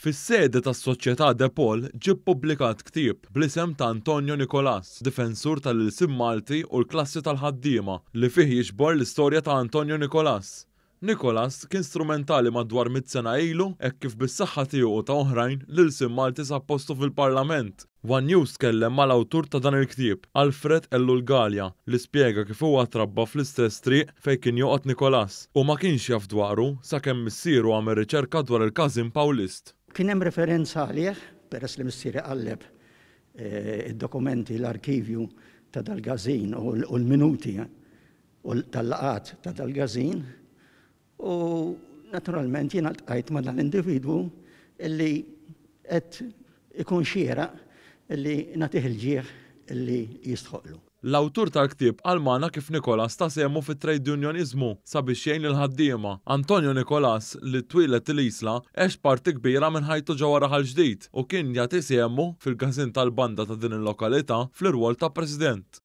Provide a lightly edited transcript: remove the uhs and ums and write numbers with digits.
Fis-sede tas-Soċjetà De Paul ġie ppubblikat ktieb bl-isem ta' Antonio Nicolás, difensur tal-ilsiem Malti u l-klassi tal-ħaddiema li fih jiġbor l-istorja ta' Antonio Nicolás. Nicolás kien strumentali madwar 100 sena ilu hekk kif bis-saħħa tiegħu u ta' oħrajn l-ilsiem Malti sab postu fil-Parlament. One News tkellem mal-awtur ta' dan il-ktieb, Alfred Ellulgalja, li spjega kif huwa trabba fl-istess triq fejn kien joqgħod Nicolás u ma kienx jaf dwaru sakemm missieru għamel riċerka dwar il-każin Paulist. Kien hemm referenza għalih peress li missieri qalleb id-dokumenti l-arkivju ta' dal-gażin u l-minuti tal-laqat ta' dal-gażin u naturalment jiena ltqajt ma' dal-individwu illi qed ikun xieraq illi nagħtih il-ġieħ illi jistħoqlu. L-awtur tal-ktieb għalmana kif Nicolás ta' semmu fit-trade unionizmu sabiex jgħin il-ħaddiema. Antonio Nicolás li twilet il-isla għex parti kbira minn ħajtu ġewwa Raħal Ġdid u kien jagħti semmu fil-każin tal-banda ta' din il-lokalità fl-irwol ta' President.